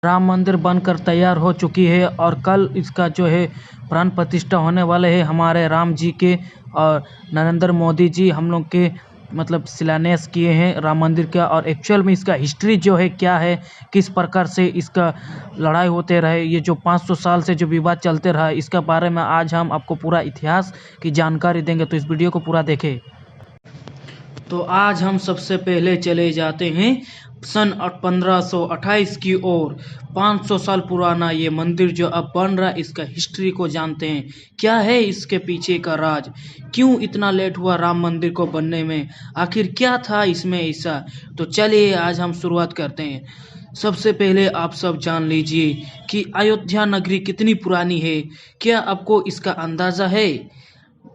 राम मंदिर बनकर तैयार हो चुकी है और कल इसका जो है प्राण प्रतिष्ठा होने वाले है हमारे राम जी के। और नरेंद्र मोदी जी हम लोग के मतलब शिलान्यास किए हैं राम मंदिर का। और एक्चुअल में इसका हिस्ट्री जो है क्या है, किस प्रकार से इसका लड़ाई होते रहे, ये जो 500 साल से जो विवाद चलते रहा, इसका बारे में आज हम आपको पूरा इतिहास की जानकारी देंगे, तो इस वीडियो को पूरा देखें। तो आज हम सबसे पहले चले जाते हैं सन 1528 की ओर। 500 साल पुराना ये मंदिर जो अब बन रहा है, इसका हिस्ट्री को जानते हैं। क्या है इसके पीछे का राज, क्यों इतना लेट हुआ राम मंदिर को बनने में, आखिर क्या था इसमें ऐसा। तो चलिए आज हम शुरुआत करते हैं। सबसे पहले आप सब जान लीजिए कि अयोध्या नगरी कितनी पुरानी है। क्या आपको इसका अंदाजा है?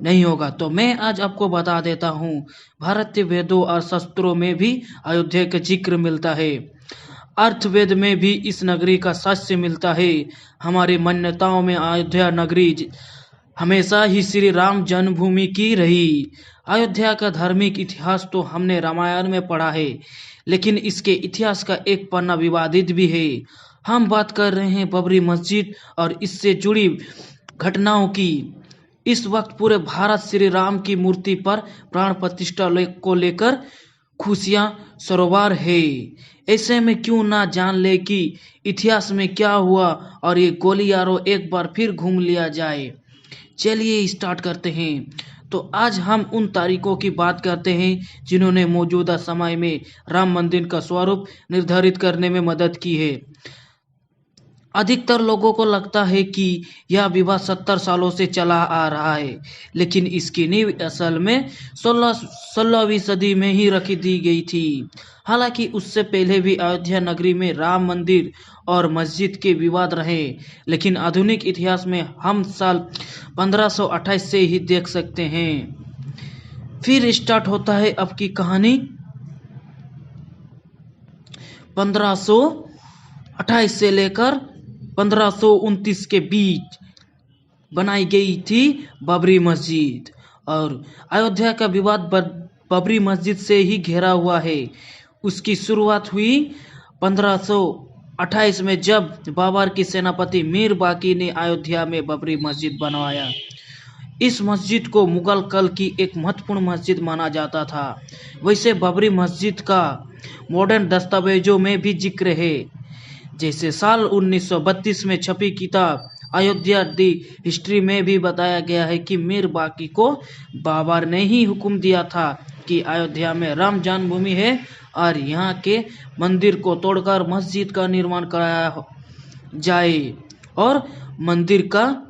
नहीं होगा तो मैं आज आपको बता देता हूँ। भारतीय वेदों और शास्त्रों में भी अयोध्या का जिक्र मिलता है। अर्थवेद में भी इस नगरी का साक्ष्य मिलता है। हमारी मान्यताओं में अयोध्या नगरी हमेशा ही श्री राम जन्मभूमि की रही। अयोध्या का धार्मिक इतिहास तो हमने रामायण में पढ़ा है, लेकिन इसके इतिहास का एक पन्ना विवादित भी है। हम बात कर रहे हैं बाबरी मस्जिद और इससे जुड़ी घटनाओं की। इस वक्त पूरे भारत श्री राम की मूर्ति पर प्राण प्रतिष्ठा को लेकर खुशियां सरोवर है। ऐसे में क्यों ना जान ले कि इतिहास में क्या हुआ और ये गोलियारों एक बार फिर घूम लिया जाए। चलिए स्टार्ट करते हैं। तो आज हम उन तारीखों की बात करते हैं जिन्होंने मौजूदा समय में राम मंदिर का स्वरूप निर्धारित करने में मदद की है। अधिकतर लोगों को लगता है कि यह विवाद 70 सालों से चला आ रहा है, लेकिन इसकी नींव असल में 16वीं सदी में ही रखी दी गई थी। हालांकि उससे पहले भी अयोध्या नगरी में राम मंदिर और मस्जिद के विवाद रहे, लेकिन आधुनिक इतिहास में हम साल 1528 से ही देख सकते हैं। फिर स्टार्ट होता है अब की कहानी। 1528 से लेकर 1529 के बीच बनाई गई थी बाबरी मस्जिद। और अयोध्या का विवाद बाबरी मस्जिद से ही घिरा हुआ है। उसकी शुरुआत हुई 1528 में, जब बाबर की सेनापति मीर बाकी ने अयोध्या में बाबरी मस्जिद बनवाया। इस मस्जिद को मुगल काल की एक महत्वपूर्ण मस्जिद माना जाता था। वैसे बाबरी मस्जिद का मॉडर्न दस्तावेजों में भी जिक्र है, जैसे साल 1932 में छपी किताब अयोध्या दी हिस्ट्री में भी बताया गया है कि मीर बाकी को बाबर ने ही हुक्म दिया था कि अयोध्या में राम जन्मभूमि है और यहाँ के मंदिर को तोड़कर मस्जिद का निर्माण कराया जाए और मंदिर का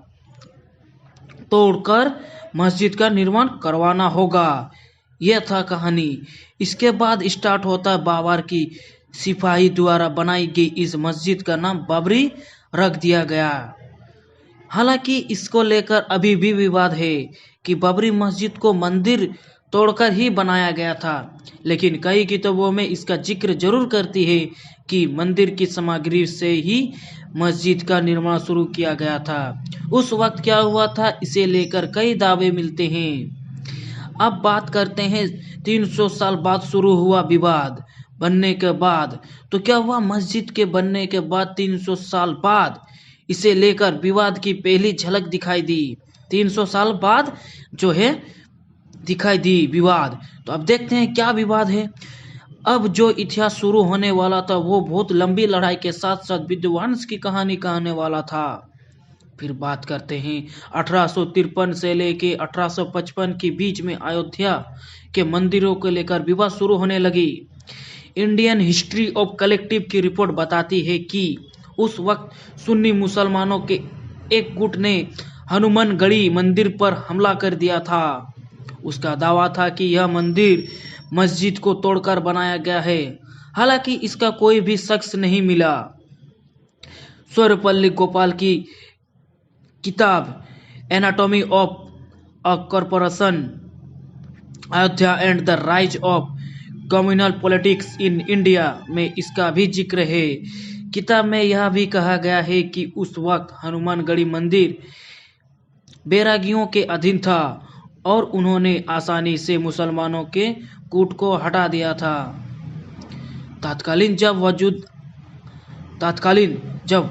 तोड़कर मस्जिद का निर्माण करवाना होगा। यह था कहानी। इसके बाद स्टार्ट होता है बाबर की सिपाही द्वारा बनाई गई इस मस्जिद का नाम बाबरी रख दिया गया। हालांकि इसको लेकर अभी भी विवाद है कि बाबरी मस्जिद को मंदिर तोड़कर ही बनाया गया था, लेकिन कई किताबों में इसका जिक्र जरूर करती है कि मंदिर की सामग्री से ही मस्जिद का निर्माण शुरू किया गया था। उस वक्त क्या हुआ था, इसे लेकर कई दावे मिलते हैं। अब बात करते हैं 300 साल बाद शुरू हुआ विवाद बनने के बाद। तो क्या हुआ, मस्जिद के बनने के बाद 300 साल बाद इसे लेकर विवाद की पहली झलक दिखाई दी। 300 साल बाद जो है दिखाई दी विवाद। तो अब देखते हैं क्या विवाद है। अब जो इतिहास शुरू होने वाला था वो बहुत लंबी लड़ाई के साथ साथ विध्वंस की कहानी कहने वाला था। फिर बात करते हैं 1853 से लेके 1855 के बीच में अयोध्या के मंदिरों को लेकर विवाद शुरू होने लगी। इंडियन हिस्ट्री ऑफ कलेक्टिव की रिपोर्ट बताती है कि उस वक्त सुन्नी मुसलमानों के एक गुट ने हनुमानगढ़ी मंदिर पर हमला कर दिया था। उसका दावा था कि यह मंदिर मस्जिद को तोड़कर बनाया गया है। हालांकि इसका कोई भी शख्स नहीं मिला। सर्वपल्ली गोपाल की किताब anatomy of a corporation, Ayodhya and the rise of communal politics in India में इसका भी जिक्र है। किताब में यह भी कहा गया है कि उस वक्त हनुमानगढ़ी मंदिर बैरागियों के अधीन था और उन्होंने आसानी से मुसलमानों के गुट को हटा दिया था। तत्कालीन जब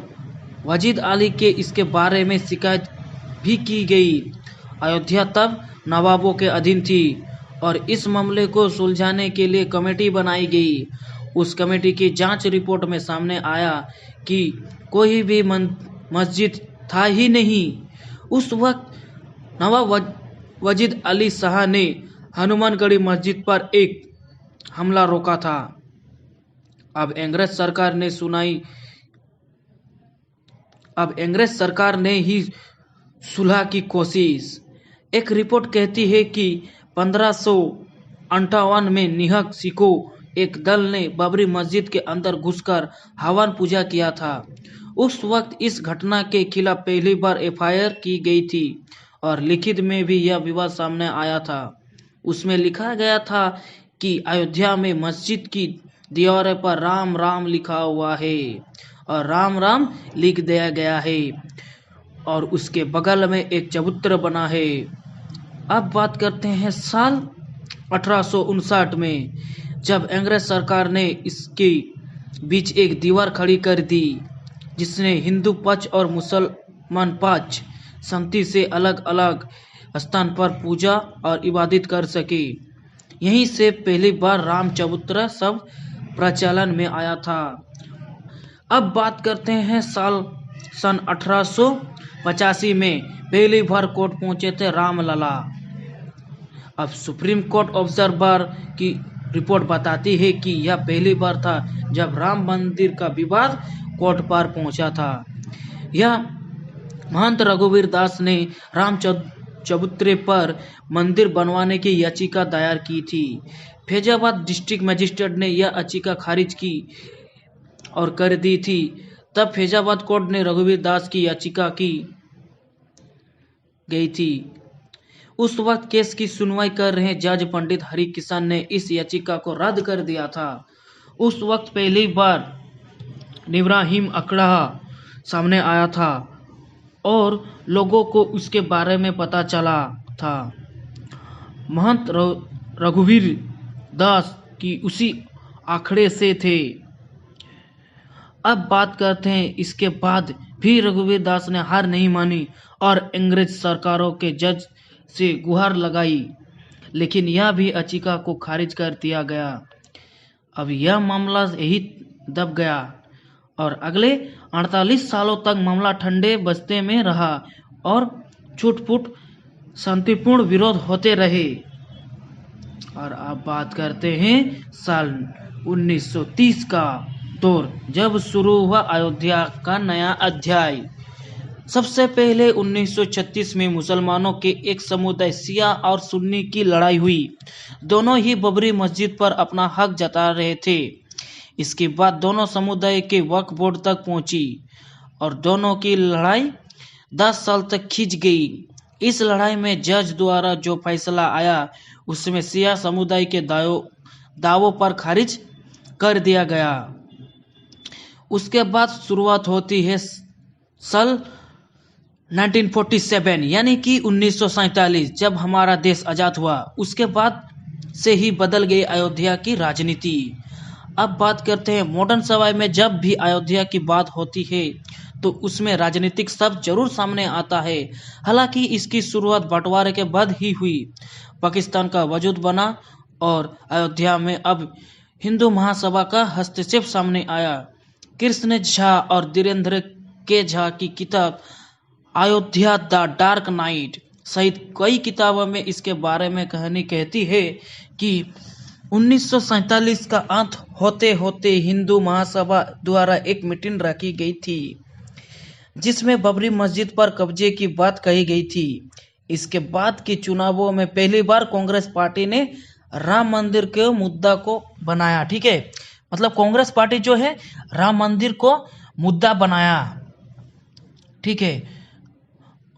वजीद अली के इसके बारे में शिकायत भी की गई। अयोध्या तब नवाबों के अधीन थी और इस मामले को सुलझाने के लिए कमेटी बनाई गई। उस कमेटी की जांच रिपोर्ट में सामने आया कि कोई भी मस्जिद था ही नहीं। उस वक्त नवाब वजीद अली शाह ने हनुमानगढ़ी मस्जिद पर एक हमला रोका था। अब अंग्रेज सरकार ने ही सुलह की कोशिश। एक रिपोर्ट कहती है कि 1558 में निहक सिखों एक दल ने बाबरी मस्जिद के अंदर घुसकर हवन पूजा किया था। उस वक्त इस घटना के खिलाफ पहली बार एफआईआर की गई थी और लिखित में भी यह विवाद सामने आया था। उसमें लिखा गया था कि अयोध्या में मस्जिद की दीवारों पर राम राम लिखा हुआ है और राम राम लिख दिया गया है और उसके बगल में एक चबूतरा बना है। अब बात करते हैं साल 1859 में, जब अंग्रेज सरकार ने इसके बीच एक दीवार खड़ी कर दी जिसने हिंदू पक्ष और मुसलमान पक्ष शांति से अलग अलग स्थान पर पूजा और इबादत कर सके। यहीं से पहली बार राम चबूतरा सब प्रचलन में आया था। अब बात करते हैं सन 1885 में पहली बार कोर्ट पहुंचे थे रामलला। अब सुप्रीम कोर्ट ऑब्जर्वर की रिपोर्ट बताती है कि यह पहली बार था जब राम मंदिर का विवाद कोर्ट पर पहुंचा था। यह महंत रघुवीर दास ने राम चबूतरे पर मंदिर बनवाने की याचिका दायर की थी। फैजाबाद डिस्ट्रिक्ट मजिस्ट्रेट ने यह याचिका खारिज की और कर दी थी। तब फैजाबाद कोर्ट ने रघुवीर दास की याचिका की गई थी। उस वक्त केस की सुनवाई कर रहे जज पंडित हरि किशन ने इस याचिका को रद्द कर दिया था। उस वक्त पहली बार इब्राहिम अकड़ा सामने आया था और लोगों को उसके बारे में पता चला था। महंत रघुवीर दास की उसी आंकड़े से थे। अब बात करते हैं इसके बाद भी रघुवीर दास ने हार नहीं मानी और अंग्रेज सरकारों के जज से गुहार लगाई, लेकिन यह भी याचिका को खारिज कर दिया गया। अब यह मामला यही दब गया और अगले 48 सालों तक मामला ठंडे बस्ते में रहा और छूट-फूट शांतिपूर्ण विरोध होते रहे। और अब बात करते हैं साल 1930 का दौर, जब शुरू हुआ अयोध्या का नया अध्याय। सबसे पहले 1936 में मुसलमानों के एक समुदाय शिया और सुन्नी की लड़ाई हुई। दोनों ही बाबरी मस्जिद पर अपना हक जता रहे थे। इसके बाद दोनों समुदाय के वक्फ बोर्ड तक पहुंची और दोनों की लड़ाई 10 साल तक खिंच गई। इस लड़ाई में जज द्वारा जो फैसला आया उसमें शिया समुदाय के दावों पर खारिज कर दिया गया। उसके बाद शुरुआत होती है साल 1947 यानी कि 1947, जब हमारा देश आजाद हुआ। उसके बाद से ही बदल गई अयोध्या की राजनीति। अब बात करते हैं मॉडर्न समय में जब भी अयोध्या की बात होती है तो उसमें राजनीतिक शब्द जरूर सामने आता है। हालांकि इसकी शुरुआत बंटवारे के बाद ही हुई। पाकिस्तान का वजूद बना और अयोध्या में अब हिंदू महासभा का हस्तक्षेप सामने आया। कृष्ण झा और धीरेन्द्र के झा की किताब अयोध्या द डार्क नाइट सहित कई किताबों में इसके बारे में कहानी कहती है कि 1947 का अंत होते होते हिंदू महासभा द्वारा एक मीटिंग रखी गई थी जिसमें बाबरी मस्जिद पर कब्जे की बात कही गई थी। इसके बाद के चुनावों में पहली बार कांग्रेस पार्टी ने राम मंदिर के मुद्दा को बनाया। ठीक है, मतलब कांग्रेस पार्टी जो है राम मंदिर को मुद्दा बनाया। ठीक है,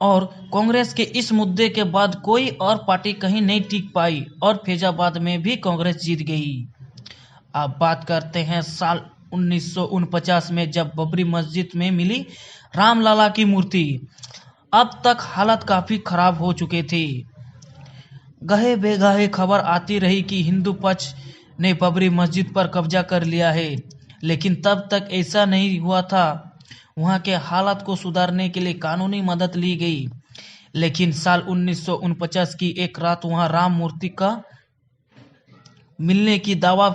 और कांग्रेस के इस मुद्दे के बाद कोई और पार्टी कहीं नहीं टिक पाई और फैजाबाद में भी कांग्रेस जीत गई। अब बात करते हैं साल 1949 में, जब बाबरी मस्जिद में मिली रामलला की मूर्ति। अब तक हालत काफी खराब हो चुके थे। गहे बेगहे खबर आती रही कि हिंदू पक्ष ने बाबरी मस्जिद पर कब्जा कर लिया है, लेकिन तब तक ऐसा नहीं हुआ था। वहां के हालात को सुधारने के लिए कानूनी मदद ली गई। लेकिन साल 1949 की एक रात वहां राम मूर्ति का मिलने की दावा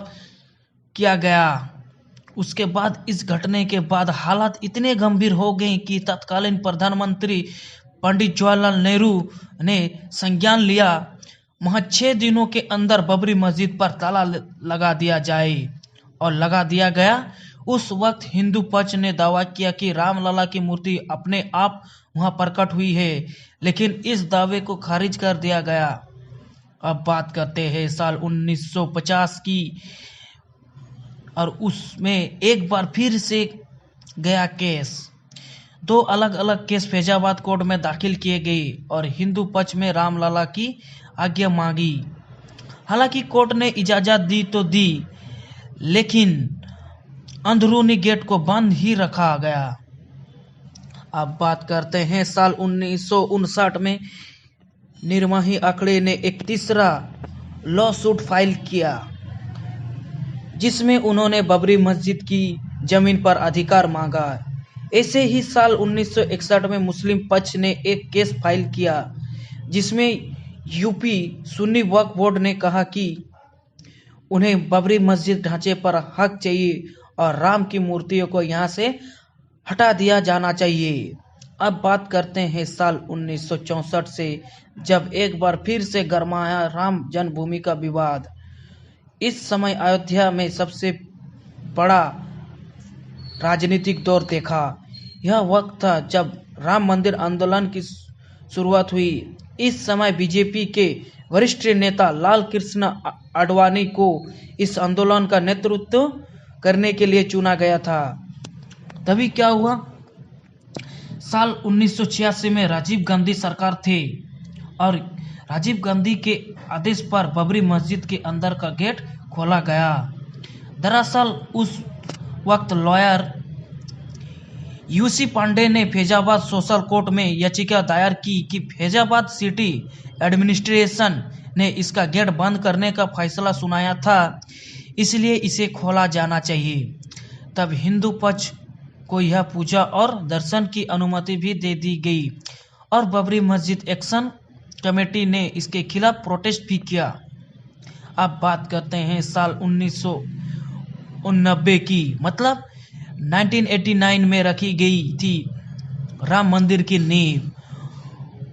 किया गया। उसके बाद इस घटने के बाद हालात इतने गंभीर हो गए कि तत्कालीन प्रधानमंत्री पंडित जवाहरलाल नेहरू ने संज्ञान लिया। वहां 6 दिनों के अंदर बाबरी मस्जिद पर ताला लगा दिया जाए, और लगा दिया गया। उस वक्त हिंदू पक्ष ने दावा किया कि रामलला की मूर्ति अपने आप वहां प्रकट हुई है, लेकिन इस दावे को खारिज कर दिया गया। अब बात करते हैं साल 1950 की, और उसमें एक बार फिर से गया केस। 2 अलग अलग केस फैजाबाद कोर्ट में दाखिल किए गए और हिंदू पक्ष में रामलला की आज्ञा मांगी। हालांकि कोर्ट ने इजाजत दी तो दी, लेकिन अंदरूनी गेट को बंद ही रखा गया। अब बात करते हैं साल 1959 में निर्मोही अखाड़े ने एक तीसरा लॉ सूट फाइल किया, जिसमें उन्होंने बाबरी मस्जिद की जमीन पर अधिकार मांगा। ऐसे ही साल 1961 में मुस्लिम पक्ष ने एक केस फाइल किया, जिसमें यूपी सुन्नी वक्फ बोर्ड ने कहा कि उन्हें बाबरी मस्जिद ढांचे पर हक चाहिए और राम की मूर्तियों को यहां से हटा दिया जाना चाहिए। अब बात करते हैं साल 1964 से, जब एक बार फिर से गरमाया राम जन्मभूमि का विवाद। इस समय अयोध्या में सबसे बड़ा राजनीतिक दौर देखा। यह वक्त था जब राम मंदिर आंदोलन की शुरुआत हुई। इस समय बीजेपी के वरिष्ठ नेता लाल कृष्ण आडवाणी को इस आंदोलन का नेतृत्व करने के लिए चुना गया था। तभी क्या हुआ, साल 1986 में राजीव गांधी सरकार थे, और राजीव गांधी के आदेश पर बाबरी मस्जिद के अंदर का गेट खोला गया। दरअसल उस वक्त लॉयर यूसी पांडे ने फैजाबाद सोशल कोर्ट में याचिका दायर की कि फैजाबाद सिटी एडमिनिस्ट्रेशन ने इसका गेट बंद करने का फैसला सुनाया था, इसलिए इसे खोला जाना चाहिए। तब हिंदू पक्ष को यह पूजा और दर्शन की अनुमति भी दे दी गई, और बाबरी मस्जिद एक्शन कमेटी ने इसके खिलाफ प्रोटेस्ट भी किया। अब बात करते हैं साल 1989 की, मतलब 1989 में रखी गई थी राम मंदिर की नींव।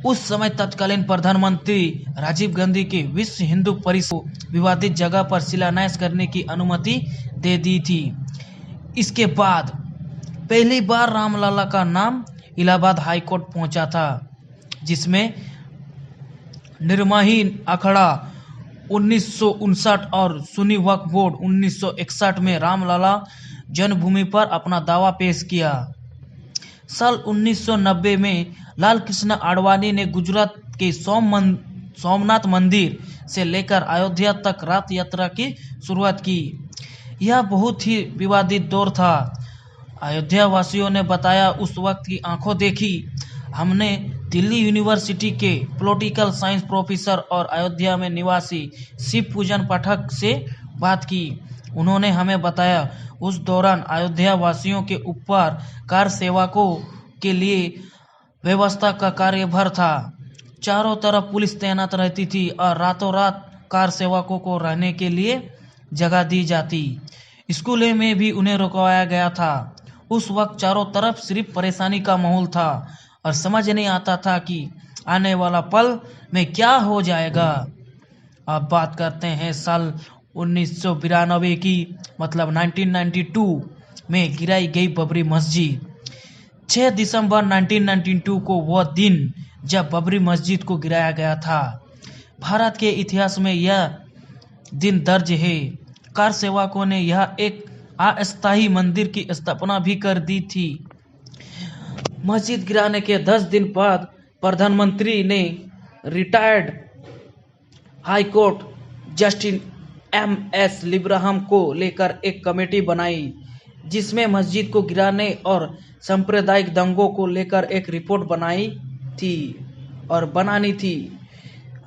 उस समय तत्कालीन प्रधानमंत्री राजीव गांधी के विश्व हिंदू परिषद को विवादित जगह पर शिलान्यास करने की अनुमति दे दी थी। इसके बाद पहली बार रामलला का नाम इलाहाबाद हाई कोर्ट पहुंचा था, जिसमें निर्मोही अखाड़ा 1959 और सुन्नी वक्फ बोर्ड 1961 में रामलला जन्मभूमि पर अपना दावा पेश किया। साल 1990 में लाल कृष्ण आडवाणी ने गुजरात के सोमनाथ मंदिर से लेकर अयोध्या तक रथ यात्रा की शुरुआत की। यह बहुत ही विवादित दौर था। अयोध्या वासियों ने बताया, उस वक्त की आंखों देखी। हमने दिल्ली यूनिवर्सिटी के पॉलिटिकल साइंस प्रोफेसर और अयोध्या में निवासी शिव पूजन पाठक से बात की। उन्होंने हमें बताया, उस दौरान अयोध्या वासियों के ऊपर कार सेवकों के लिए व्यवस्था का कार्यभार था। चारों तरफ पुलिस तैनात रहती थी और रातों रात कार सेवकों को रहने के लिए जगह दी जाती। स्कूलों में भी उन्हें रुकवाया गया था। उस वक्त चारों तरफ सिर्फ परेशानी का माहौल था और समझ नहीं आता था कि आने वाला पल में क्या हो जाएगा। अब बात करते हैं साल 1992 की, मतलब 1992 में गिराई गई बाबरी मस्जिद। 6 दिसंबर 1992 को वह दिन जब बाबरी मस्जिद को गिराया गया था। भारत के इतिहास में यह दिन दर्ज है। कार सेवकों ने यह एक अस्थायी मंदिर की स्थापना भी कर दी थी। मस्जिद गिराने के 10 दिन बाद प्रधानमंत्री ने retired high court justice MS. Liberhan को लेकर एक कमेटी बनाई, जिसमें मस्जिद को गिराने और सांप्रदायिक दंगों को लेकर एक रिपोर्ट बनानी थी।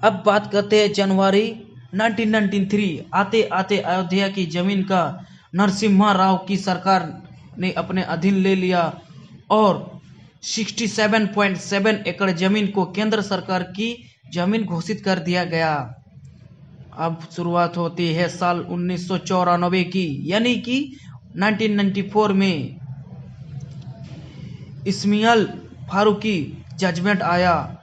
अब बात करते हैं जनवरी 1993। आते आते अयोध्या की जमीन का नरसिम्हा राव की सरकार ने अपने अधीन ले लिया और 67.7 एकड़ जमीन को केंद्र सरकार की जमीन घोषित कर दिया गया। अब शुरुआत होती है साल 1994 की, यानी कि 1994 में इस्माइल फारूकी जजमेंट आया,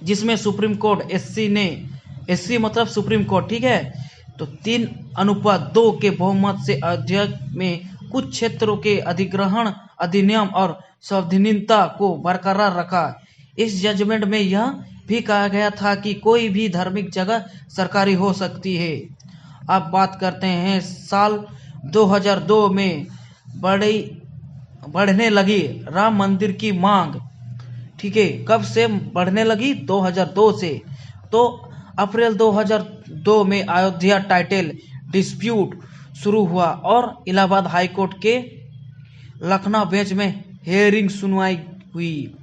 जिसमें सुप्रीम कोर्ट एससी मतलब सुप्रीम कोर्ट, ठीक है, तो 3:2 के बहुमत से अयोध्या में कुछ क्षेत्रों के अधिग्रहण अधिनियम और संवैधानिकता को बरकरार रखा। इस जजमेंट में यह भी कहा गया था कि कोई भी धार्मिक जगह सरकारी हो सकती है। अब बात करते हैं साल 2002 में बढ़ने लगी राम मंदिर की मांग, ठीक है। कब से बढ़ने लगी? 2002 से। तो अप्रैल 2002 में अयोध्या टाइटल डिस्प्यूट शुरू हुआ और इलाहाबाद हाईकोर्ट के लखनऊ बेंच में हेयरिंग सुनवाई हुई।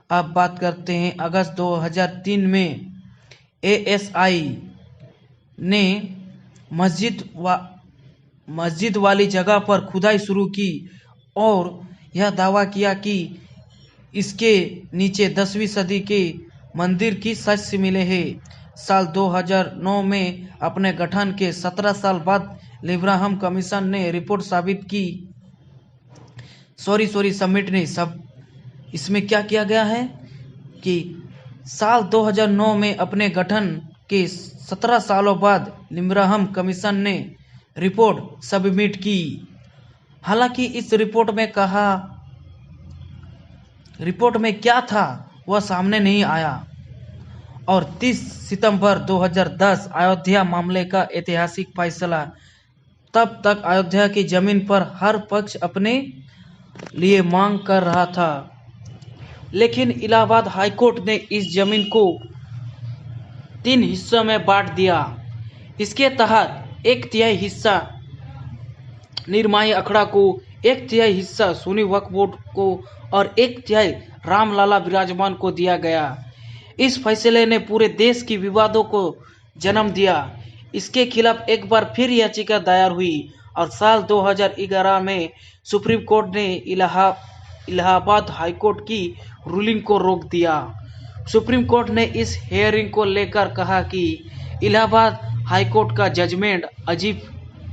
अब बात करते हैं अगस्त 2003 में एएसआई ने मस्जिद वाली जगह पर खुदाई शुरू की और यह दावा किया कि इसके नीचे 10वीं सदी के मंदिर की साक्ष्य मिले हैं। साल 2009 में अपने गठन के 17 साल बाद लिब्राहम कमीशन ने रिपोर्ट सबमिट ने सब इसमें क्या किया गया है कि साल 2009 में अपने गठन के 17 सालों बाद लिब्राहम कमीशन ने रिपोर्ट सबमिट की। हालांकि इस रिपोर्ट में क्या था वह सामने नहीं आया और 30 सितंबर 2010 अयोध्या मामले का ऐतिहासिक फैसला। तब तक अयोध्या की जमीन पर हर पक्ष अपने लिए मांग कर रहा था, लेकिन इलाहाबाद हाईकोर्ट ने इस जमीन को 3 हिस्सों में बांट दिया। इसके तहत 1/3 हिस्सा निर्माई अखड़ा को, 1/3 हिस्सा सुन्नी वक्फ बोर्ड को और 1/3 रामलला विराजमान को दिया गया। इस फैसले ने पूरे देश की विवादों को जन्म दिया। इसके खिलाफ एक बार फिर याचिका दायर हुई और साल 2011 में सुप्रीम कोर्ट ने इलाहाबाद हाईकोर्ट की रूलिंग को रोक दिया। सुप्रीम कोर्ट ने इस हेयरिंग को लेकर कहा कि इलाहाबाद हाईकोर्ट का जजमेंट अजीब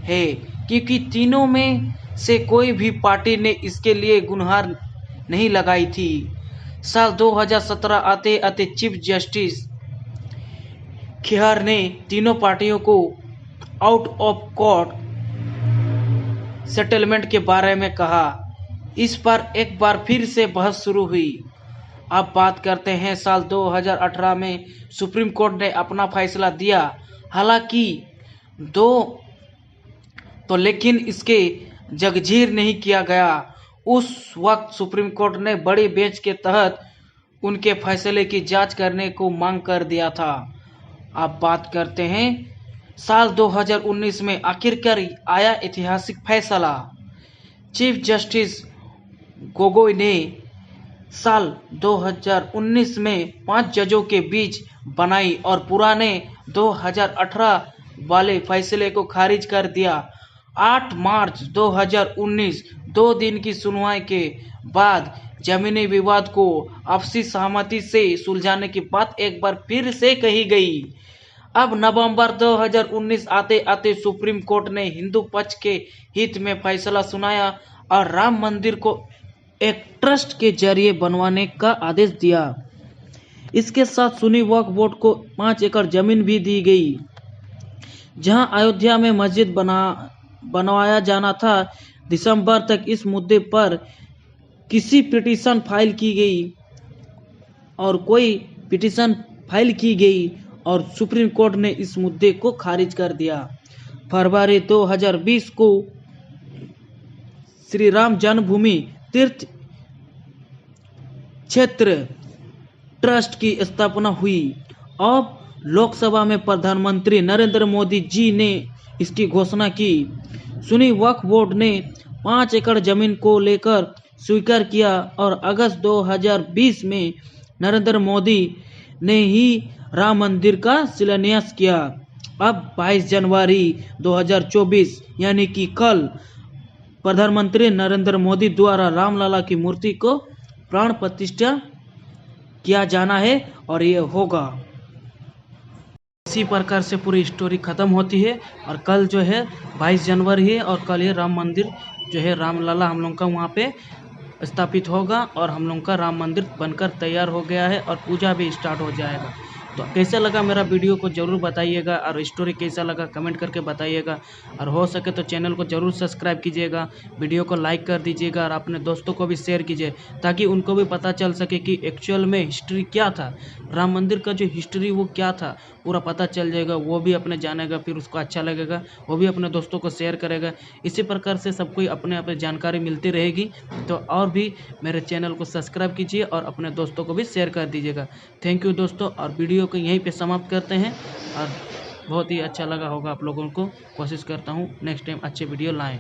है क्योंकि तीनों में से कोई भी पार्टी ने इसके लिए गुहार नहीं लगाई थी। साल 2017 आते आते चीफ जस्टिस खेहर ने तीनों पार्टियों को आउट ऑफ कोर्ट सेटलमेंट के बारे में कहा। इस पर एक बार फिर से बहस शुरू हुई। अब बात करते हैं साल 2018 में सुप्रीम कोर्ट ने अपना फैसला दिया। हालांकि लेकिन इसके जगजीर नहीं किया गया। उस वक्त सुप्रीम कोर्ट ने बड़ी बेंच के तहत उनके फैसले की जांच करने को मांग कर दिया था। अब बात करते हैं साल 2019 में आखिरकार आया ऐतिहासिक फैसला। चीफ जस्टिस गोगोई ने साल 2019 में 5 जजों के बीच बनाई और पुराने 2018 वाले फैसले को खारिज कर दिया। 8 मार्च 2019 2 दिन की सुनवाई के बाद जमीनी विवाद को आपसी सहमति से सुलझाने की बात एक बार फिर से कही गई। अब नवंबर 2019 आते आते सुप्रीम कोर्ट ने हिंदू पक्ष के हित में फैसला सुनाया और राम मंदिर को एक ट्रस्ट के जरिए बनवाने का आदेश दिया। इसके साथ सुन्नी वक्फ बोर्ड को 5 एकड़ जमीन भी दी गई जहां अयोध्या में मस्जिद बनवाया जाना था। दिसंबर तक इस मुद्दे पर किसी पिटीशन फाइल की गई और सुप्रीम कोर्ट ने इस मुद्दे को खारिज कर दिया। फरवरी 2020 को श्री राम जन्मभूमि तीर्थ क्षेत्र ट्रस्ट की स्थापना हुई। अब लोकसभा में प्रधानमंत्री नरेंद्र मोदी जी ने इसकी घोषणा की। सुन्नी वक्फ बोर्ड ने 5 एकड़ जमीन को लेकर स्वीकार किया और अगस्त 2020 में नरेंद्र मोदी ने ही राम मंदिर का शिलान्यास किया। अब 22 जनवरी 2024 यानी कि कल प्रधानमंत्री नरेंद्र मोदी द्वारा रामलला की मूर्ति को प्राण प्रतिष्ठा किया जाना है और ये होगा। इसी प्रकार से पूरी स्टोरी खत्म होती है और कल जो है 22 जनवरी है और कल ये राम मंदिर जो है रामलला हम लोग का वहाँ पे स्थापित होगा और हम लोग का राम मंदिर बनकर तैयार हो गया है और पूजा भी स्टार्ट हो जाएगा। तो कैसा लगा मेरा वीडियो को ज़रूर बताइएगा और स्टोरी कैसा लगा कमेंट करके बताइएगा और हो सके तो चैनल को ज़रूर सब्सक्राइब कीजिएगा, वीडियो को लाइक कर दीजिएगा और अपने दोस्तों को भी शेयर कीजिए ताकि उनको भी पता चल सके कि एक्चुअल में हिस्ट्री क्या था, राम मंदिर का जो हिस्ट्री वो क्या था पूरा पता चल जाएगा, वो भी अपने जानेगा, फिर उसको अच्छा लगेगा, वो भी अपने दोस्तों को शेयर करेगा। इसी प्रकार से सबको अपने अपने जानकारी मिलती रहेगी। तो और भी मेरे चैनल को सब्सक्राइब कीजिए और अपने दोस्तों को भी शेयर कर दीजिएगा। थैंक यू दोस्तों, और वीडियो को यहीं पे समाप्त करते हैं और बहुत ही अच्छा लगा होगा आप लोगों को। कोशिश करता हूँ नेक्स्ट टाइम अच्छे वीडियो लाएं।